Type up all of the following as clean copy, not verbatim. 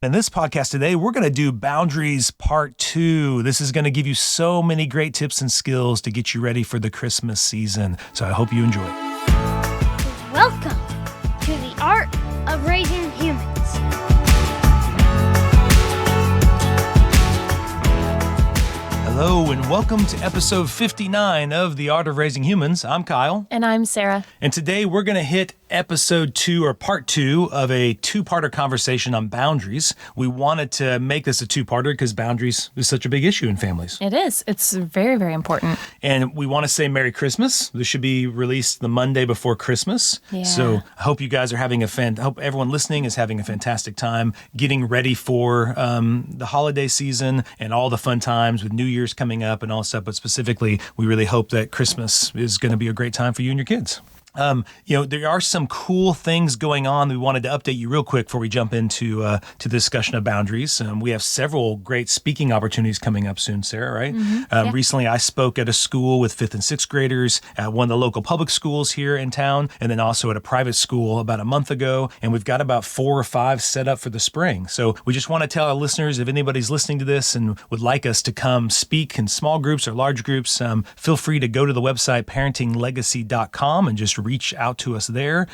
In this podcast today, we're going to do Boundaries Part 2. This is going to give you so many great tips and skills to get you ready for the Christmas season. So I hope you enjoy. Welcome to the Art of Raising Humans. Hello and welcome to episode 59 of The Art of Raising Humans. I'm Kyle. And I'm Sarah. And today we're going to hit episode 2 or part 2 of a two-parter conversation on boundaries. We wanted to make this a two-parter because boundaries is such a big issue in families. It is. It's very, very important. And we want to say Merry Christmas. This should be released the Monday before Christmas. Yeah. So I hope you guys are having hope everyone listening is having a fantastic time getting ready for the holiday season and all the fun times with New Year's coming up and all stuff. But specifically, we really hope that Christmas is going to be a great time for you and your kids. There are some cool things going on. We wanted to update you real quick before we jump into the discussion of boundaries. We have several great speaking opportunities coming up soon, Sarah, right? Mm-hmm. Recently, I spoke at a school with 5th and 6th graders at one of the local public schools here in town, and then also at a private school about a month ago. And we've got about 4 or 5 set up for the spring. So we just want to tell our listeners, if anybody's listening to this and would like us to come speak in small groups or large groups, feel free to go to the website parentinglegacy.com and just reach out to us there.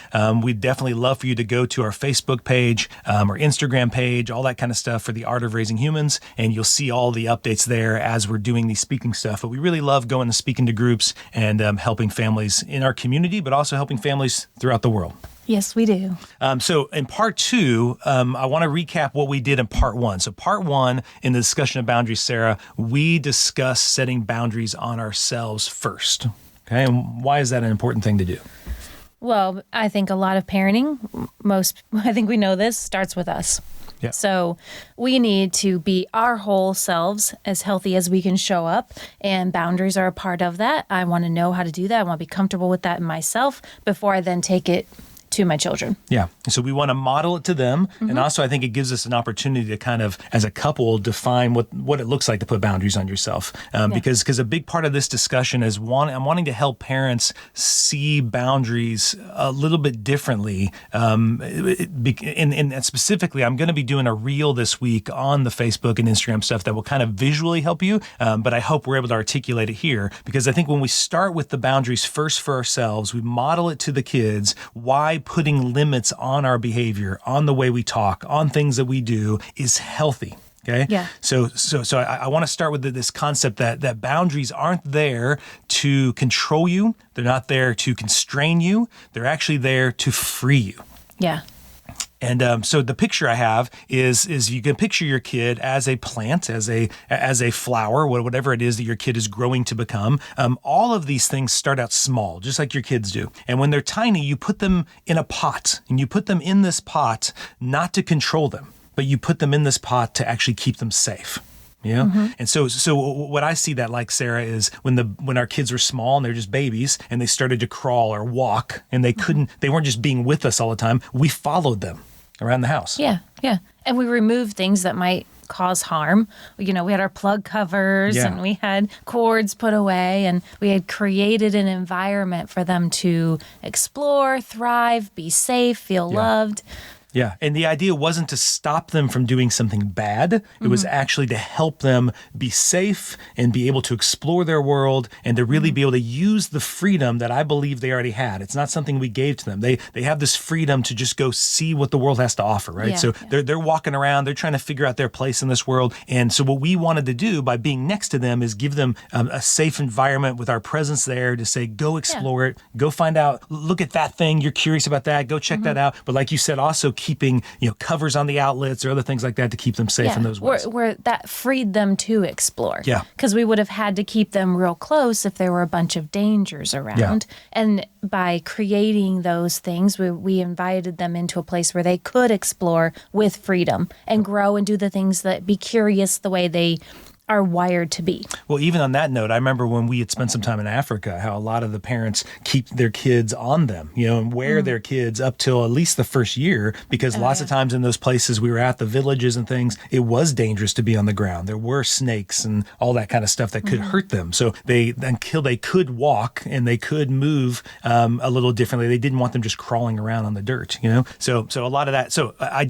We'd definitely love for you to go to our Facebook page or Instagram page, all that kind of stuff for the Art of Raising Humans, and you'll see all the updates there as we're doing these speaking stuff. But we really love going and speaking to groups and helping families in our community, but also helping families throughout the world. Yes, we do. So in part 2, I want to recap what we did in part 1. So part 1, in the discussion of boundaries, Sarah, we discussed setting boundaries on ourselves first. Okay, and why is that an important thing to do? Well, I think a lot of parenting, I think we know this, starts with us. Yeah. So we need to be our whole selves, as healthy as we can show up, and boundaries are a part of that. I want to know how to do that. I want to be comfortable with that in myself before I then take it to my children. Yeah. So we want to model it to them. Mm-hmm. And also I think it gives us an opportunity to kind of, as a couple, define what it looks like to put boundaries on yourself. Because a big part of this discussion is I'm wanting to help parents see boundaries a little bit differently. And specifically, I'm going to be doing a reel this week on the Facebook and Instagram stuff that will kind of visually help you. But I hope we're able to articulate it here, because I think when we start with the boundaries first for ourselves, we model it to the kids. Why putting limits on our behavior, on the way we talk, on things that we do is healthy. Okay. Yeah. So I want to start with this concept that boundaries aren't there to control you. They're not there to constrain you. They're actually there to free you. Yeah. And so the picture I have is you can picture your kid as a plant, as a flower, whatever it is that your kid is growing to become. All of these things start out small, just like your kids do. And when they're tiny, you put them in a pot, and you put them in this pot not to control them, but you put them in this pot to actually keep them safe. Yeah. Mm-hmm. And so what I see that like, Sarah, is when our kids were small and they're just babies and they started to crawl or walk and they weren't just being with us all the time. We followed them around the house. Yeah. Yeah. And we removed things that might cause harm. We had our plug covers and we had cords put away, and we had created an environment for them to explore, thrive, be safe, feel loved. Yeah. And the idea wasn't to stop them from doing something bad. It was actually to help them be safe and be able to explore their world and to really be able to use the freedom that I believe they already had. It's not something we gave to them. They have this freedom to just go see what the world has to offer, right? They're walking around, they're trying to figure out their place in this world. And so what we wanted to do by being next to them is give them a safe environment with our presence there to say, go explore it, go find out, look at that thing, you're curious about that, go check that out. But like you said, also keeping covers on the outlets or other things like that to keep them safe in those ways. Where that freed them to explore. Yeah. Because we would have had to keep them real close if there were a bunch of dangers around. Yeah. And by creating those things, we invited them into a place where they could explore with freedom and grow and do the things that be curious the way they are wired to be. Well, even on that note, I remember when we had spent some time in Africa, how a lot of the parents keep their kids on them, and wear their kids up till at least the first year, because lots of times in those places we were at, the villages and things, it was dangerous to be on the ground. There were snakes and all that kind of stuff that could hurt them. So until they could walk and they could move a little differently, they didn't want them just crawling around on the dirt, So a lot of that. So I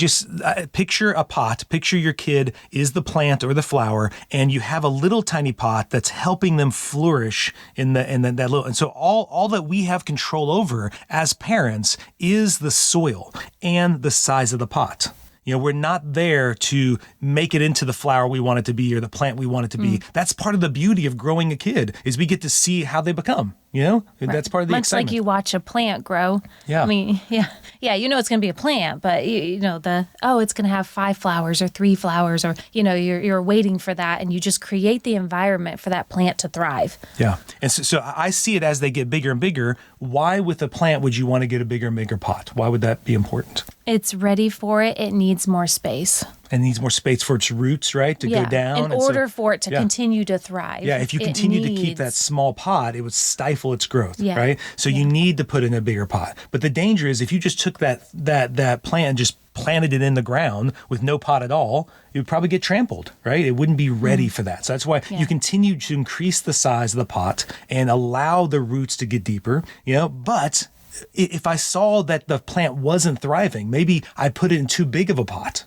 picture a pot, picture your kid is the plant or the flower, and you have a little tiny pot that's helping them flourish in that little. And so all that we have control over as parents is the soil and the size of the pot. We're not there to make it into the flower we want it to be or the plant we want it to be. That's part of the beauty of growing a kid, is we get to see how they become. That's part of the Much excitement. like you watch a plant grow. Yeah. I mean, yeah, it's going to be a plant, but it's going to have 5 flowers or 3 flowers, or you're waiting for that, and you just create the environment for that plant to thrive. Yeah, and so I see it as they get bigger and bigger. Why with a plant would you want to get a bigger and bigger pot? Why would that be important? It's ready for it. It needs more space. And needs more space for its roots, right, to go down. In order for it to continue to thrive. Yeah, if you continue to keep that small pot, it would stifle its growth, right? So you need to put in a bigger pot. But the danger is if you just took that plant and just planted it in the ground with no pot at all, it would probably get trampled, right? It wouldn't be ready for that. So that's why you continue to increase the size of the pot and allow the roots to get deeper, but if I saw that the plant wasn't thriving, maybe I put it in too big of a pot,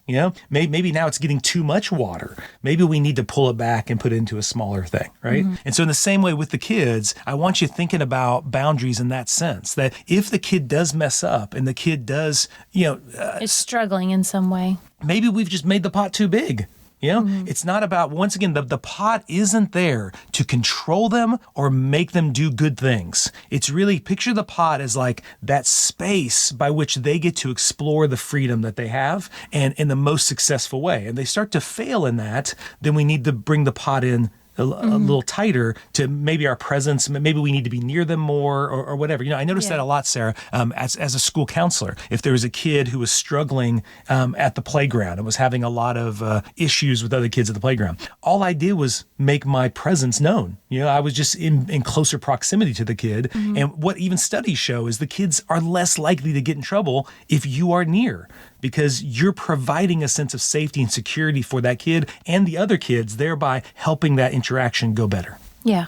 maybe now it's getting too much water. Maybe we need to pull it back and put it into a smaller thing, right? And so in the same way with the kids, I want you thinking about boundaries in that sense, that if the kid does mess up and the kid does, is struggling in some way, maybe we've just made the pot too big. It's not about, once again, the pot isn't there to control them or make them do good things. It's really, picture the pot as like that space by which they get to explore the freedom that they have and in the most successful way. And they start to fail in that, then we need to bring the pot in a little tighter to maybe our presence. Maybe we need to be near them more or whatever. I noticed that a lot, Sarah, as a school counselor. If there was a kid who was struggling at the playground and was having a lot of issues with other kids at the playground, all I did was make my presence known. I was just in closer proximity to the kid. And what even studies show is the kids are less likely to get in trouble if you are near, because you're providing a sense of safety and security for that kid and the other kids, thereby helping that interaction go better. Yeah.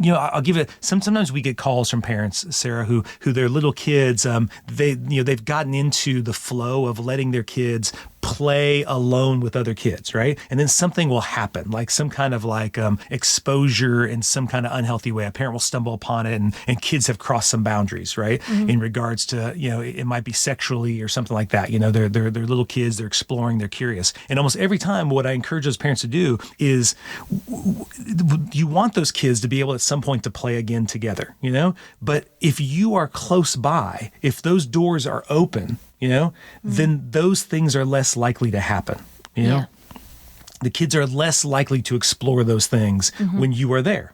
I'll give it. Sometimes we get calls from parents, Sarah, who their little kids, they've gotten into the flow of letting their kids play alone with other kids, right? And then something will happen, like some kind of exposure in some kind of unhealthy way. A parent will stumble upon it, and kids have crossed some boundaries, right? In regards to, it might be sexually or something like that. They're little kids, they're exploring, they're curious. And almost every time, what I encourage those parents to do is you want those kids to be able at some point to play again together, But if you are close by, if those doors are open, then those things are less likely to happen, The kids are less likely to explore those things when you are there,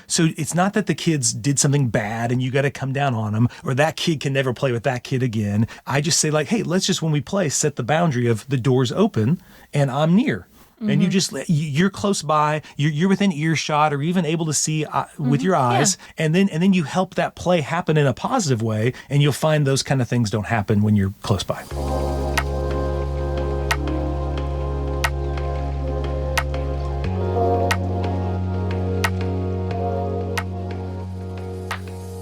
So it's not that the kids did something bad and you got to come down on them, or that kid can never play with that kid again. I just say hey, let's just, when we play, set the boundary of the door's open and I'm near. And you're close by, you're within earshot or even able to see with your eyes. Yeah. And then you help that play happen in a positive way. And you'll find those kind of things don't happen when you're close by.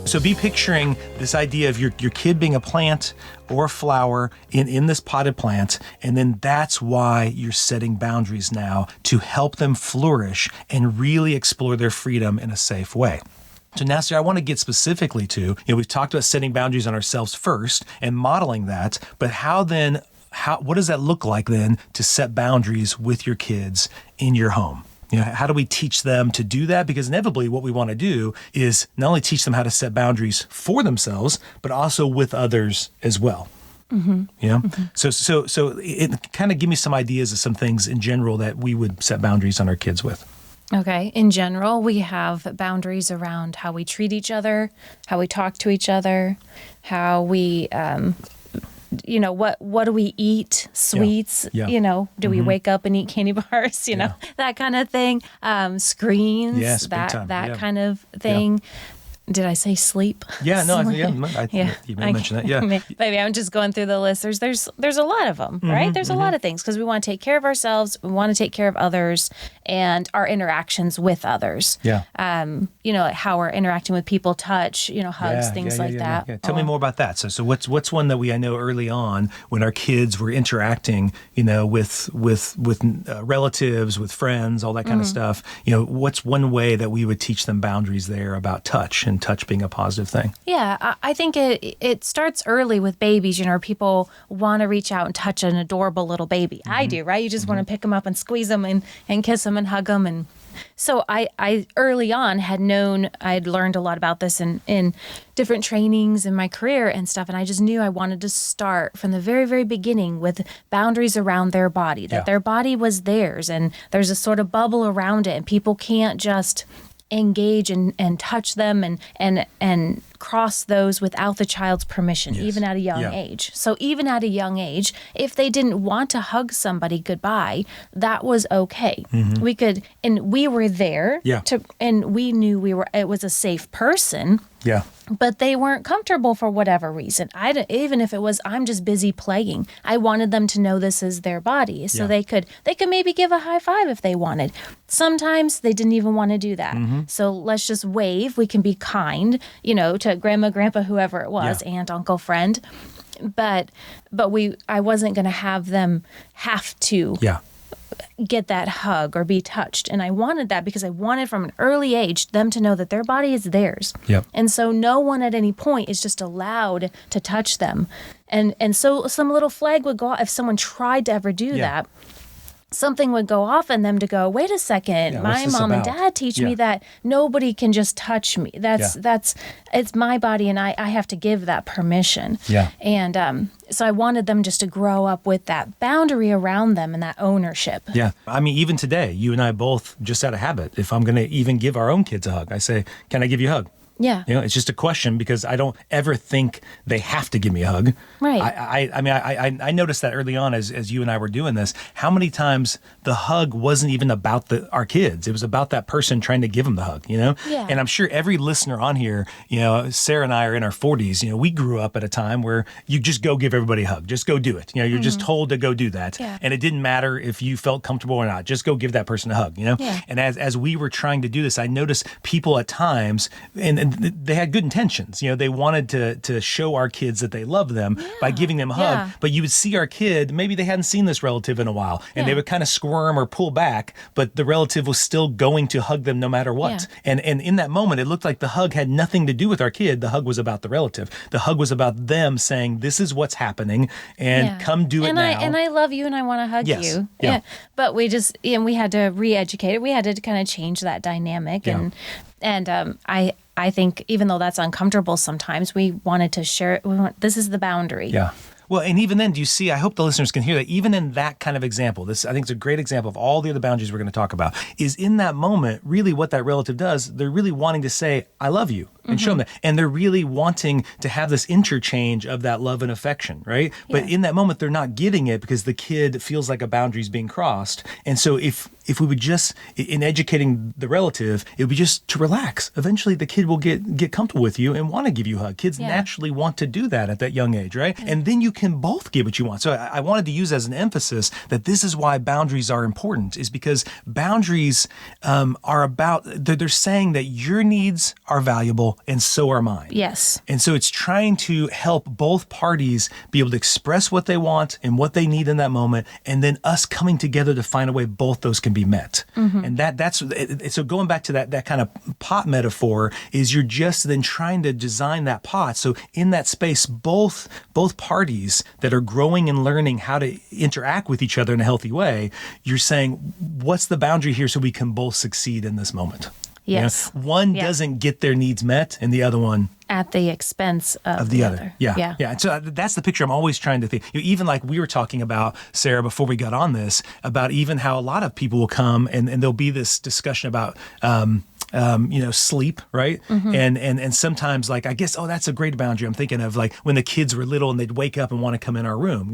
So be picturing this idea of your kid being a plant or a flower in this potted plant, and then that's why you're setting boundaries now to help them flourish and really explore their freedom in a safe way. So now, Sarah, I want to get specifically to, we've talked about setting boundaries on ourselves first and modeling that, but what does that look like then to set boundaries with your kids in your home? How do we teach them to do that? Because inevitably what we want to do is not only teach them how to set boundaries for themselves, but also with others as well. So it kind of give me some ideas of some things in general that we would set boundaries on our kids with. Okay. In general, we have boundaries around how we treat each other, how we talk to each other, how we what do we eat? Sweets, Yeah. do we wake up and eat candy bars? That kind of thing. Screens, Yes, big time. that kind of thing. Did I say sleep? Yeah, no, Sleep. you may mention that. Yeah, Maybe I'm just going through the list. There's a lot of them, right? There's a lot of things because we want to take care of ourselves, we want to take care of others, and our interactions with others. Yeah. Like how we're interacting with people, touch, hugs, things like that. Yeah. Tell me more about that. So what's one that I know early on when our kids were interacting, with relatives, with friends, all that kind of stuff. What's one way that we would teach them boundaries there about touch and touch being a positive thing? Yeah, I think it starts early with babies. People want to reach out and touch an adorable little baby. I do, right? You just want to pick them up and squeeze them and kiss them and hug them. And so I early on I'd learned a lot about this in different trainings in my career and stuff. And I just knew I wanted to start from the very, very beginning with boundaries around their body, that their body was theirs. And there's a sort of bubble around it. And people can't just engage and touch them and cross those without the child's permission, even at a young age. So even at a young age, if they didn't want to hug somebody goodbye, that was okay. We could, and we were there and we knew it was a safe person. Yeah. But they weren't comfortable for whatever reason. Even if it was, I'm just busy playing. I wanted them to know this is their body. So they could maybe give a high five if they wanted. Sometimes they didn't even want to do that. So let's just wave. We can be kind, to grandma, grandpa, whoever it was, aunt, uncle, friend. But I wasn't going to have them have to get that hug or be touched. And I wanted that because I wanted from an early age them to know that their body is theirs. Yep. And so no one at any point is just allowed to touch them. And so some little flag would go off if someone tried to ever do that. Something would go off in them to go, wait a second, my mom and dad teach me that nobody can just touch me. It's my body and I have to give that permission. Yeah. And so I wanted them just to grow up with that boundary around them and that ownership. Yeah. I mean, even today, you and I both, just out of habit, if I'm going to even give our own kids a hug, I say, can I give you a hug? Yeah. It's just a question because I don't ever think they have to give me a hug. Right. I noticed that early on as you and I were doing this, how many times the hug wasn't even about our kids. It was about that person trying to give them the hug, Yeah. And I'm sure every listener on here, Sarah and I are in our 40s. We grew up at a time where you just go give everybody a hug. Just go do it. You're just told to go do that. Yeah. And it didn't matter if you felt comfortable or not. Just go give that person a hug, Yeah. And as we were trying to do this, I noticed people at times, and they had good intentions. They wanted to show our kids that they love them by giving them a hug. But you would see our kid, maybe they hadn't seen this relative in a while, and they would kind of squirm or pull back, but the relative was still going to hug them no matter what. And in that moment, it looked like the hug had nothing to do with our kid. The hug was about the relative. The hug was about them saying, this is what's happening, and come do it now. And I love you and I want to hug you. Yeah. But we had to re-educate it. We had to kind of change that dynamic. Yeah. And I think even though that's uncomfortable sometimes, we wanted to share it. This is the boundary. Yeah. Well, and even then, do you see, I hope the listeners can hear that even in that kind of example, this, I think, is a great example of all the other boundaries we're going to talk about, is in that moment, really what that relative does, they're really wanting to say, I love you, and show them that. And they're really wanting to have this interchange of that love and affection, right? Yeah. But in that moment, they're not getting it because the kid feels like a boundary is being crossed. And so if we would just, in educating the relative, it would be just to relax. Eventually, the kid will get comfortable with you and want to give you a hug. Kids naturally want to do that at that young age, right? Yeah. And then you can both get what you want. So I wanted to use as an emphasis that this is why boundaries are important, is because boundaries are about, they're saying that your needs are valuable and so are mine. Yes. And so it's trying to help both parties be able to express what they want and what they need in that moment, and then us coming together to find a way both those can be met. And that's so going back to that kind of pot metaphor, is you're just then trying to design that pot. So in that space, both parties that are growing and learning how to interact with each other in a healthy way, you're saying, what's the boundary here so we can both succeed in this moment? Yes. One doesn't get their needs met and the other one at the expense of the other. Yeah. And so that's the picture I'm always trying to think. Even like we were talking about, Sarah, before we got on this, about even how a lot of people will come and there'll be this discussion about sleep, right? And sometimes like, I guess, oh, that's a great boundary. I'm thinking of like when the kids were little and they'd wake up and want to come in our room,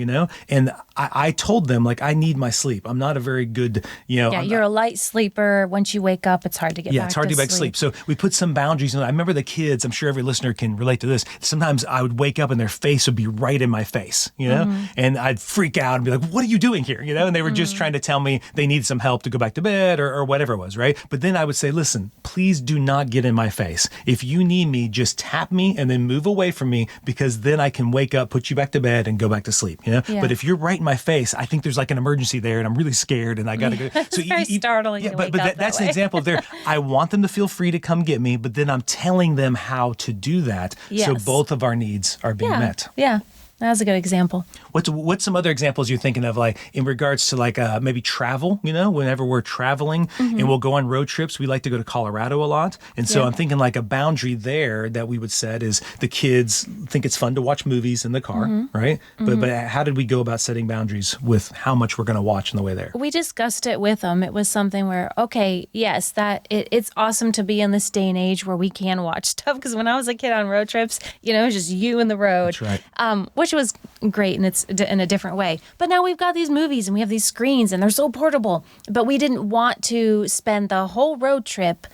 and I told them like, I need my sleep. I'm not a very good, You're a light sleeper. Once you wake up, it's hard to get back it's hard to get back to sleep. So we put some boundaries. And I remember the kids, I'm sure every listener can relate to this. Sometimes I would wake up and their face would be right in my face, and I'd freak out and be like, what are you doing here? And they were just trying to tell me they needed some help to go back to bed or whatever it was, right? But then I would say, listen, please do not get in my face. If you need me, just tap me and then move away from me, because then I can wake up, put you back to bed and go back to sleep, Yeah. But if you're right in my face, I think there's like an emergency there and I'm really scared and I got to go. It's very startling to wake up that's that an way. example of I want them to feel free to come get me, but then I'm telling them how to do that. So Yes. both of our needs are being met. Yeah. That was a good example. What's some other examples you're thinking of, like in regards to like maybe travel? Whenever we're traveling and we'll go on road trips, we like to go to Colorado a lot, and so I'm thinking like a boundary there that we would set is the kids think it's fun to watch movies in the car, right? But how did we go about setting boundaries with how much we're going to watch on the way there? We discussed it with them. It was something where, okay, yes, that it's awesome to be in this day and age where we can watch stuff. Because when I was a kid on road trips, it was just you and the road. That's right. Which was great, and it's in a different way. But now we've got these movies and we have these screens and they're so portable. But we didn't want to spend the whole road trip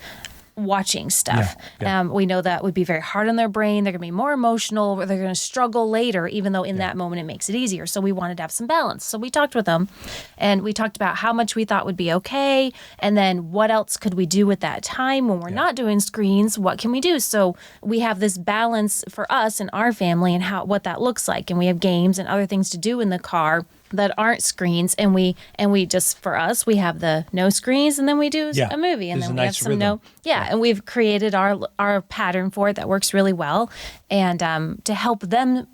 watching stuff. Yeah. We know that would be very hard on their brain. They're going to be more emotional. They're going to struggle later, even though in that moment it makes it easier. So we wanted to have some balance. So we talked with them and we talked about how much we thought would be okay. And then what else could we do with that time when we're not doing screens? What can we do? So we have this balance for us and our family and what that looks like. And we have games and other things to do in the car that aren't screens, and we just, for us, we have the no screens, and then we do a movie, and There's then a we nice have some rhythm. and we've created our pattern for it that works really well, and to help them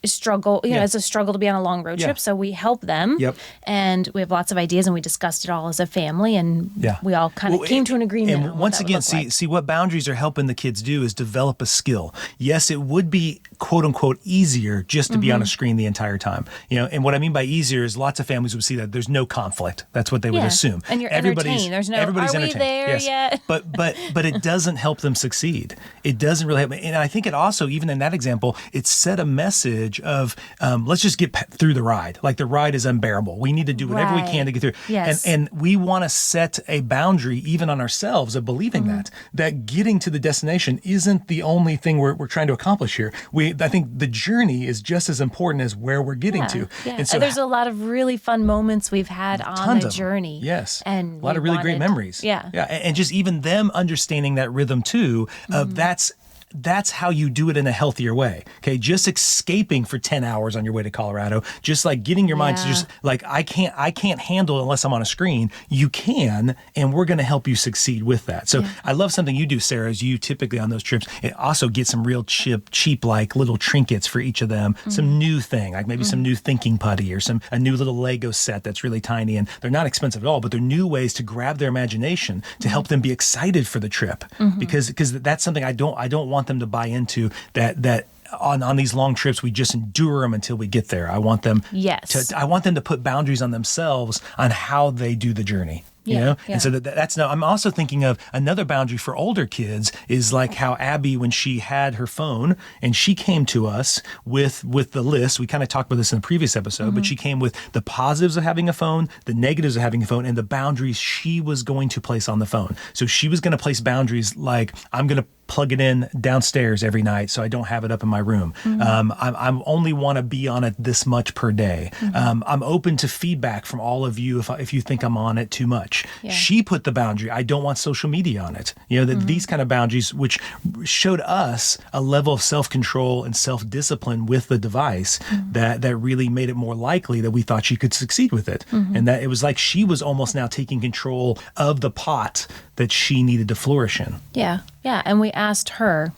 struggle, it's a struggle to be on a long road trip, so we help them. And we have lots of ideas, and we discussed it all as a family, and we all kind of came to an agreement. And on once what that again, would look like. see what boundaries are helping the kids do is develop a skill. Yes, it would be quote unquote easier just to be on a screen the entire time. And what I mean by easier is lots of families would see that there's no conflict. That's what they would assume. And you're everybody's entertained. There's no, everybody's are we entertained. there yet? But it doesn't help them succeed. It doesn't really help. And I think it also, even in that example, it set a message of let's just get through the ride. Like the ride is unbearable. We need to do whatever we can to get through. Yes. And we want to set a boundary even on ourselves of believing that getting to the destination isn't the only thing we're trying to accomplish here. I think the journey is just as important as where we're getting to. And so there's a lot of really fun moments we've had on the journey. Yes. And a lot of really great memories. Yeah. And just even them understanding that rhythm too, of that's how you do it in a healthier way. Okay. Just escaping for 10 hours on your way to Colorado, just like getting your mind to just like, I can't handle it unless I'm on a screen. You can, and we're going to help you succeed with that. So I love something you do, Sarah, is you typically on those trips, also get some real cheap, like little trinkets for each of them, some new thing, like maybe some new thinking putty or a new little Lego set that's really tiny, and they're not expensive at all, but they're new ways to grab their imagination to help them be excited for the trip. Because that's something I don't want them to buy into, that on these long trips we just endure them until we get there. I want them to put boundaries on themselves on how they do the journey. And so that's now. I'm also thinking of another boundary for older kids is like how Abby, when she had her phone and she came to us with the list. We kind of talked about this in the previous episode, but she came with the positives of having a phone, the negatives of having a phone, and the boundaries she was going to place on the phone. So she was going to place boundaries like, I'm going to plug it in downstairs every night so I don't have it up in my room. I only want to be on it this much per day. I'm open to feedback from all of you if you think I'm on it too much. She put the boundary, I don't want social media on it. These kind of boundaries, which showed us a level of self-control and self-discipline with the device that really made it more likely that we thought she could succeed with it. And that it was like she was almost now taking control of the pot that she needed to flourish in. Yeah. And we asked her,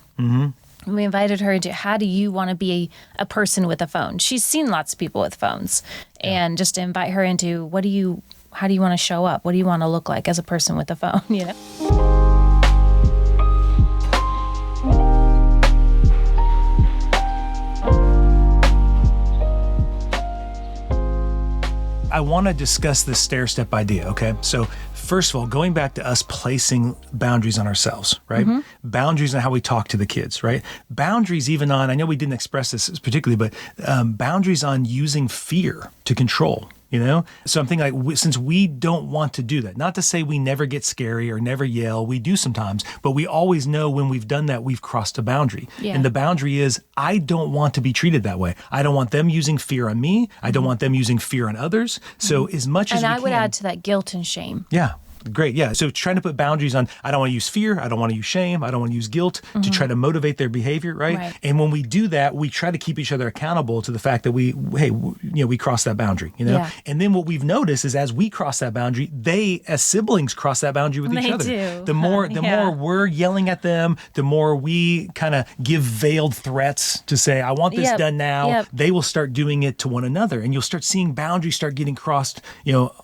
we invited her to, how do you want to be a person with a phone? She's seen lots of people with phones. And just to invite her into, how do you want to show up? What do you want to look like as a person with a phone? I want to discuss this stair-step idea, okay? So first of all, going back to us placing boundaries on ourselves, right? Boundaries on how we talk to the kids, right? Boundaries even on, I know we didn't express this particularly, but boundaries on using fear to control. So I'm thinking since we don't want to do that, not to say we never get scary or never yell, we do sometimes, but we always know when we've done that, we've crossed a boundary. Yeah. And the boundary is, I don't want to be treated that way. I don't want them using fear on me. I don't want them using fear on others. So as much as and we I would can, add to that guilt and shame. Yeah. Great. Yeah. So trying to put boundaries on, I don't want to use fear. I don't want to use shame. I don't want to use guilt to try to motivate their behavior. Right. And when we do that, we try to keep each other accountable to the fact that we cross that boundary, Yeah. And then what we've noticed is as we cross that boundary, they as siblings cross that boundary with each They other. do. The more Yeah. we're yelling at them, the more we kind of give veiled threats to say, I want this done now. Yep. They will start doing it to one another, and you'll start seeing boundaries start getting crossed,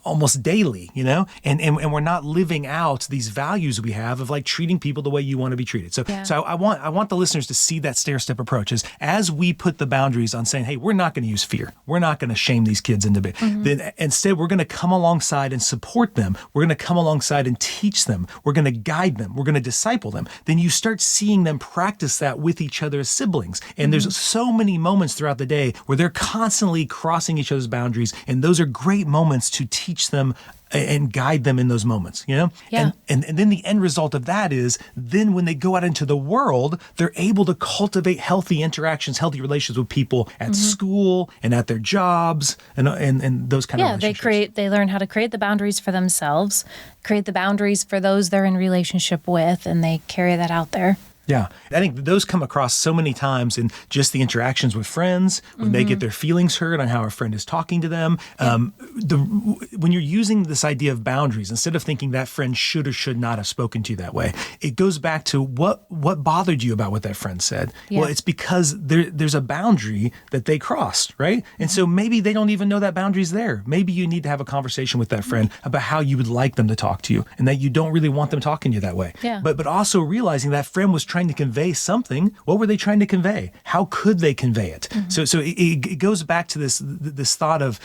almost daily, and we're not living out these values we have of like treating people the way you want to be treated. So I want the listeners to see that stair-step approach as we put the boundaries on saying, hey, we're not going to use fear. We're not going to shame these kids into it. Then instead, we're going to come alongside and support them. We're going to come alongside and teach them. We're going to guide them. We're going to disciple them. Then you start seeing them practice that with each other as siblings. And there's so many moments throughout the day where they're constantly crossing each other's boundaries. And those are great moments to teach them and guide them in those moments, Yeah. And then the end result of that is then when they go out into the world, they're able to cultivate healthy interactions, healthy relations with people at school and at their jobs and those kind of relationships. They learn how to create the boundaries for themselves, create the boundaries for those they're in relationship with, and they carry that out there. Yeah. I think those come across so many times in just the interactions with friends, when they get their feelings hurt on how a friend is talking to them. When you're using this idea of boundaries, instead of thinking that friend should or should not have spoken to you that way, it goes back to what bothered you about what that friend said. Yeah. Well, it's because there's a boundary that they crossed, right? And so maybe they don't even know that boundary's there. Maybe you need to have a conversation with that friend about how you would like them to talk to you and that you don't really want them talking to you that way. Yeah. But also realizing that friend was trying to convey something. What were they trying to convey? How could they convey it? So it goes back to this thought of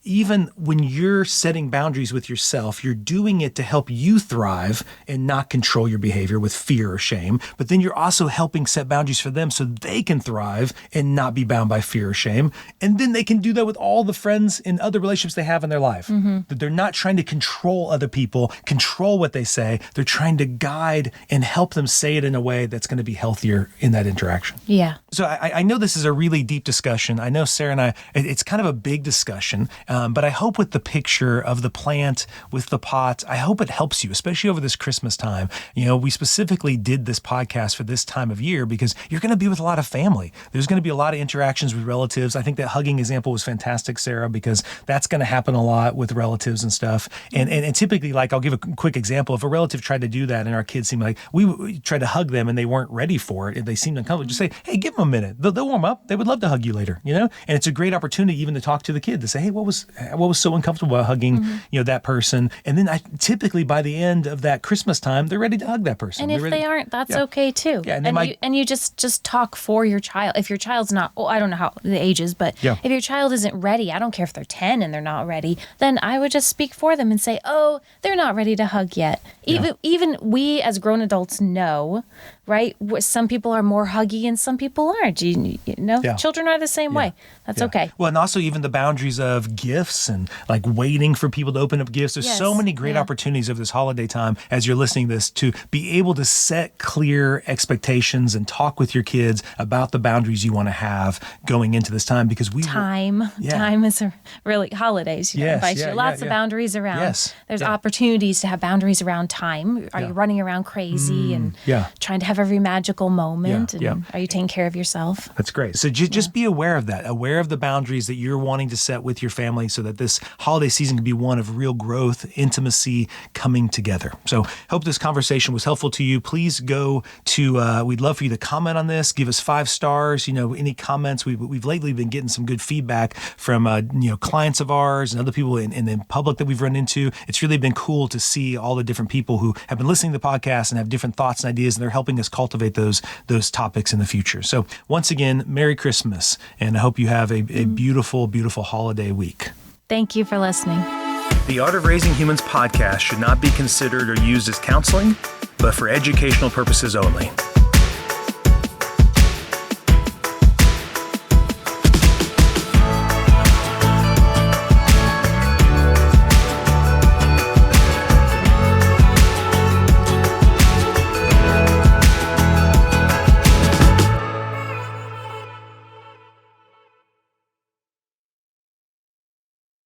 even when you're setting boundaries with yourself, you're doing it to help you thrive and not control your behavior with fear or shame. But then you're also helping set boundaries for them so they can thrive and not be bound by fear or shame. And then they can do that with all the friends and other relationships they have in their life. That they're not trying to control other people, control what they say. They're trying to guide and help them say it in a way that's going to be healthier in that interaction. Yeah. So I know this is a really deep discussion. I know Sarah and I, it's kind of a big discussion, but I hope with the picture of the plant with the pot, I hope it helps you, especially over this Christmas time. We specifically did this podcast for this time of year because you're going to be with a lot of family. There's going to be a lot of interactions with relatives. I think that hugging example was fantastic, Sarah, because that's going to happen a lot with relatives and stuff. And typically, like, I'll give a quick example. If a relative tried to do that and our kids seemed like we tried to hug them and they weren't ready for it, if they seemed uncomfortable, just say, hey, give them a minute. They'll warm up. They would love to hug you later, And it's a great opportunity even to talk to the kid to say, hey, what was so uncomfortable about hugging, that person? And then typically by the end of that Christmas time, they're ready to hug that person. And if they aren't, that's okay too. Yeah, and you just talk for your child. If your child's not, I don't know how the age is, but if your child isn't ready, I don't care if they're 10 and they're not ready, then I would just speak for them and say, oh, they're not ready to hug yet. Even we as grown adults know, right? Some people are more huggy and some people aren't. Children are the same way. That's okay. Well, and also even the boundaries of gifts and like waiting for people to open up gifts. There's so many great opportunities of this holiday time as you're listening to this to be able to set clear expectations and talk with your kids about the boundaries you want to have going into this time because time is really holidays. Lots of boundaries around. There's opportunities to have boundaries around time. Are you running around crazy and trying to have every magical moment? And are you taking care of yourself? That's great. So just be aware of that, aware of the boundaries that you're wanting to set with your family so that this holiday season can be one of real growth, intimacy, coming together. So hope this conversation was helpful to you. Please go to, we'd love for you to comment on this, give us 5 stars, any comments. We've lately been getting some good feedback from, clients of ours and other people in the public that we've run into. It's really been cool to see all the different people who have been listening to the podcast and have different thoughts and ideas, and they're helping us cultivate those topics in the future. So once again, Merry Christmas, and I hope you have a beautiful, beautiful holiday week. Thank you for listening. The Art of Raising Humans podcast should not be considered or used as counseling, but for educational purposes only.